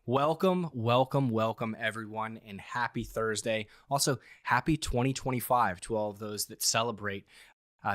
Welcome, everyone, and happy Thursday. Also, happy 2025 to all of those that celebrate.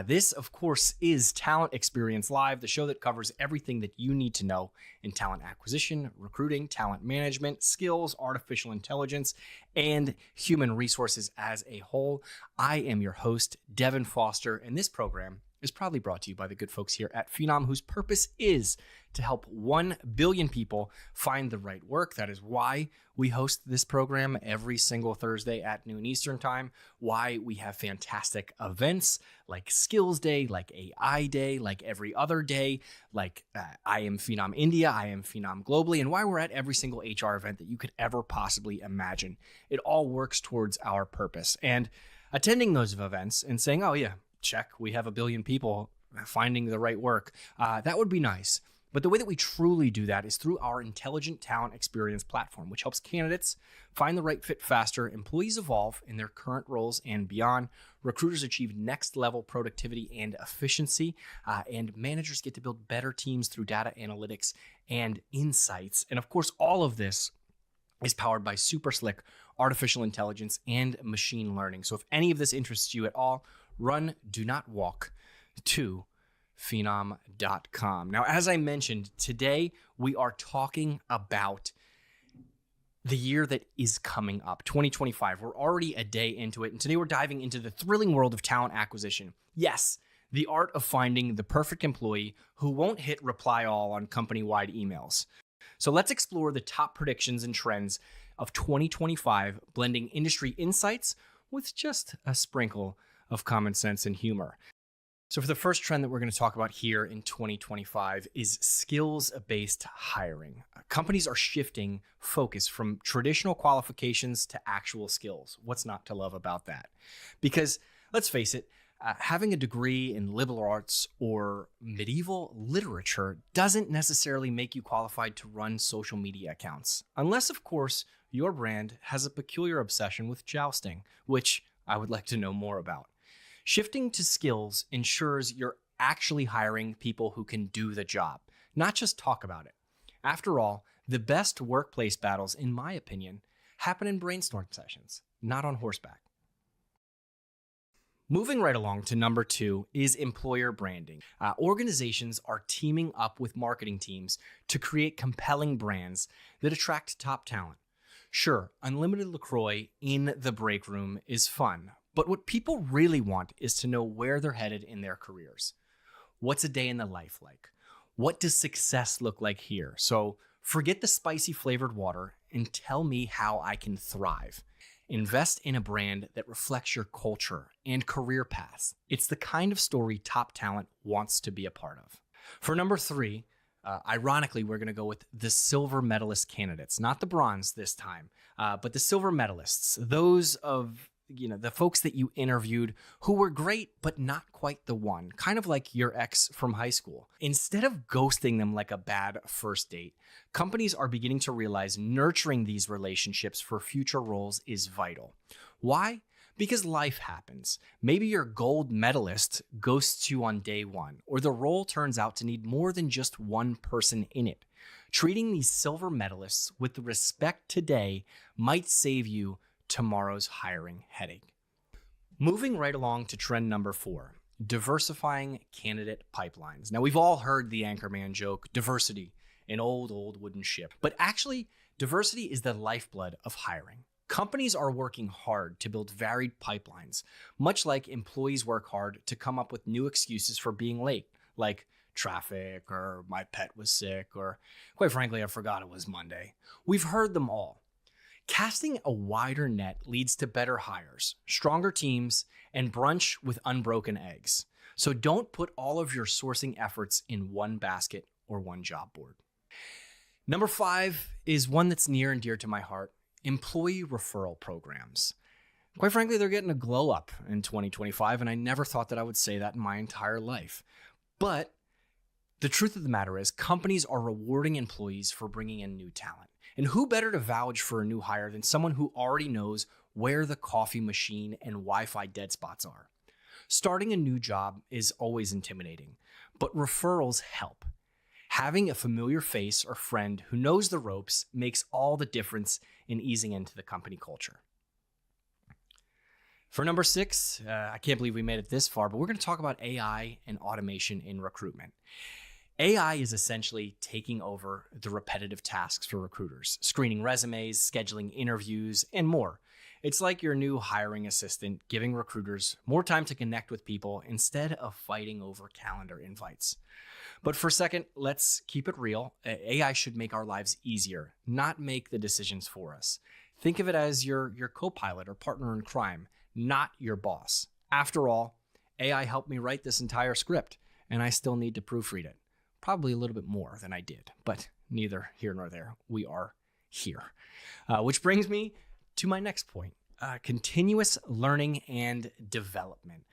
This, of course, is Talent Experience Live, the show that covers everything that you need to know in talent acquisition, recruiting, talent management, skills, artificial intelligence, and human resources as a whole. I am your host, Devin Foster, and this program is proudly brought to you by the good folks here at Phenom, whose purpose is to help 1 billion people find the right work. That is why we host this program every single Thursday at noon Eastern time, why we have fantastic events like Skills Day, like AI Day, like every other day, like I Am Phenom India, I Am Phenom Globally, and why we're at every single HR event that you could ever possibly imagine. It all works towards our purpose. And attending those events and saying, oh yeah, check, we have 1 billion people finding the right work. That would be nice. But the way that we truly do that is through our intelligent talent experience platform, which helps candidates find the right fit faster, employees evolve in their current roles and beyond, recruiters achieve next level productivity and efficiency, and managers get to build better teams through data analytics and insights. And of course, all of this is powered by super slick artificial intelligence and machine learning. So if any of this interests you at all, run, do not walk to phenom.com. Now, as I mentioned, today we are talking about the year that is coming up, 2025. We're already a day into it, and today we're diving into the thrilling world of talent acquisition. Yes, the art of finding the perfect employee who won't hit reply all on company-wide emails. So let's explore the top predictions and trends of 2025, blending industry insights with just a sprinkle of common sense and humor. So for the first trend that we're going to talk about here in 2025 is skills-based hiring. Companies are shifting focus from traditional qualifications to actual skills. What's not to love about that? Because let's face it, having a degree in liberal arts or medieval literature doesn't necessarily make you qualified to run social media accounts. Unless, of course, your brand has a peculiar obsession with jousting, which I would like to know more about. Shifting to skills ensures you're actually hiring people who can do the job, not just talk about it. After all, the best workplace battles, in my opinion, happen in brainstorm sessions, not on horseback. Moving right along to number 2 is employer branding. Organizations are teaming up with marketing teams to create compelling brands that attract top talent. Sure, unlimited LaCroix in the break room is fun, but what people really want is to know where they're headed in their careers. What's a day in the life like? What does success look like here? So forget the spicy flavored water and tell me how I can thrive. Invest in a brand that reflects your culture and career paths. It's the kind of story top talent wants to be a part of. For number 3, ironically, we're going to go with the silver medalist candidates, not the bronze this time, but the silver medalists, those of the folks that you interviewed who were great, but not quite the one, kind of like your ex from high school. Instead of ghosting them like a bad first date, companies are beginning to realize nurturing these relationships for future roles is vital. Why? Because life happens. Maybe your gold medalist ghosts you on day 1, or the role turns out to need more than just one person in it. Treating these silver medalists with the respect today might save you tomorrow's hiring headache. Moving right along to trend number 4, diversifying candidate pipelines. Now, we've all heard the anchorman joke, diversity, an old wooden ship. But actually, diversity is the lifeblood of hiring. Companies are working hard to build varied pipelines, much like employees work hard to come up with new excuses for being late, like traffic, or my pet was sick, or quite frankly, I forgot it was Monday. We've heard them all. Casting a wider net leads to better hires, stronger teams, and brunch with unbroken eggs. So don't put all of your sourcing efforts in one basket or one job board. Number 5 is one that's near and dear to my heart, employee referral programs. Quite frankly, they're getting a glow up in 2025, and I never thought that I would say that in my entire life. But the truth of the matter is, companies are rewarding employees for bringing in new talent. And who better to vouch for a new hire than someone who already knows where the coffee machine and Wi-Fi dead spots are? Starting a new job is always intimidating, but referrals help. Having a familiar face or friend who knows the ropes makes all the difference in easing into the company culture. For number 6, I can't believe we made it this far, but we're going to talk about AI and automation in recruitment. AI is essentially taking over the repetitive tasks for recruiters, screening resumes, scheduling interviews, and more. It's like your new hiring assistant giving recruiters more time to connect with people instead of fighting over calendar invites. But for a second, let's keep it real. AI should make our lives easier, not make the decisions for us. Think of it as your co-pilot or partner in crime, not your boss. After all, AI helped me write this entire script, and I still need to proofread it. Probably a little bit more than I did, but neither here nor there. We are here. Which brings me to my next point. Continuous learning and development.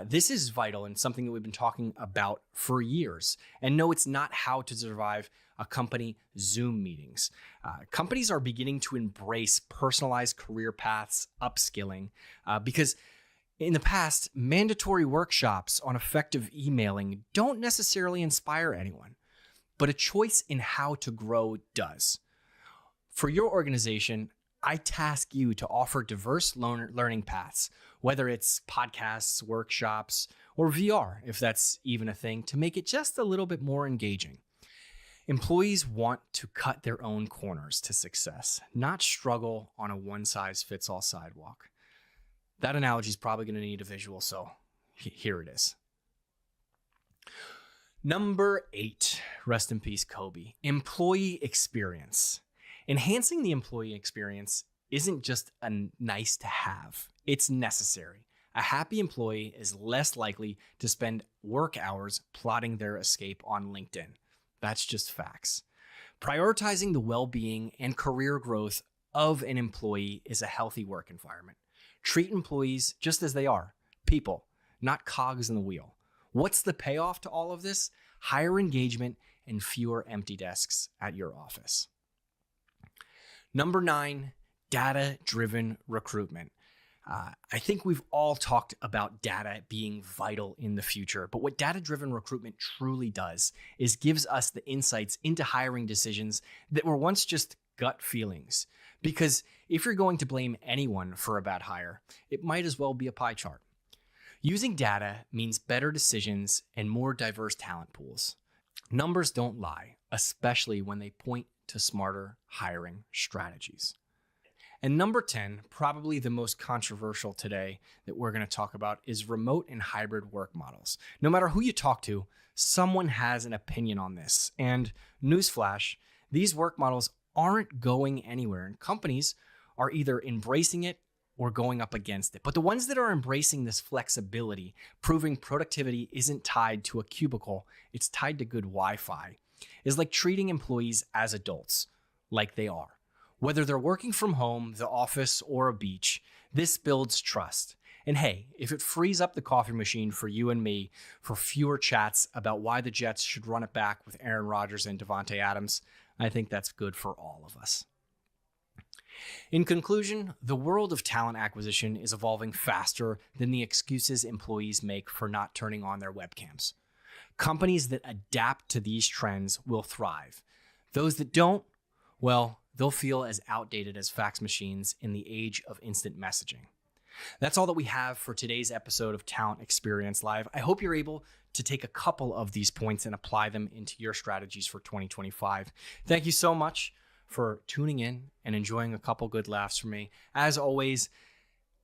This is vital and something that we've been talking about for years. And no, it's not how to survive a company Zoom meetings. Companies are beginning to embrace personalized career paths, upskilling, because in the past, mandatory workshops on effective emailing don't necessarily inspire anyone, but a choice in how to grow does. For your organization, I task you to offer diverse learning paths, whether it's podcasts, workshops, or VR, if that's even a thing, to make it just a little bit more engaging. Employees want to cut their own corners to success, not struggle on a one-size-fits-all sidewalk. That analogy is probably going to need a visual, so here it is. Number 8, rest in peace, Kobe. Employee experience. Enhancing the employee experience isn't just a nice to have, it's necessary. A happy employee is less likely to spend work hours plotting their escape on LinkedIn. That's just facts. Prioritizing the well-being and career growth of an employee is a healthy work environment. Treat employees just as they are, people, not cogs in the wheel. What's the payoff to all of this? Higher engagement and fewer empty desks at your office. Number 9, data-driven recruitment. I think we've all talked about data being vital in the future, but what data-driven recruitment truly does is gives us the insights into hiring decisions that were once just gut feelings. Because if you're going to blame anyone for a bad hire, it might as well be a pie chart. Using data means better decisions and more diverse talent pools. Numbers don't lie, especially when they point to smarter hiring strategies. And number 10, probably the most controversial today that we're going to talk about, is remote and hybrid work models. No matter who you talk to, someone has an opinion on this. And newsflash, these work models aren't going anywhere, and companies are either embracing it or going up against it. But the ones that are embracing this flexibility, proving productivity isn't tied to a cubicle, it's tied to good Wi-Fi, is like treating employees as adults, like they are. Whether they're working from home, the office, or a beach, this builds trust. And hey, if it frees up the coffee machine for you and me for fewer chats about why the Jets should run it back with Aaron Rodgers and Devontae Adams, I think that's good for all of us. In conclusion, the world of talent acquisition is evolving faster than the excuses employees make for not turning on their webcams. Companies that adapt to these trends will thrive. Those that don't, well, they'll feel as outdated as fax machines in the age of instant messaging. That's all that we have for today's episode of Talent Experience Live. I hope you're able to take a couple of these points and apply them into your strategies for 2025. Thank you so much for tuning in and enjoying a couple good laughs from me. As always,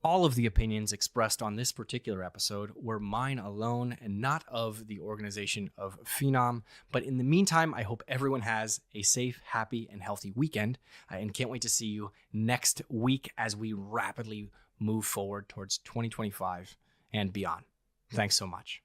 all of the opinions expressed on this particular episode were mine alone and not of the organization of Phenom. But in the meantime, I hope everyone has a safe, happy, and healthy weekend, and can't wait to see you next week as we rapidly move forward towards 2025 and beyond. Thanks so much.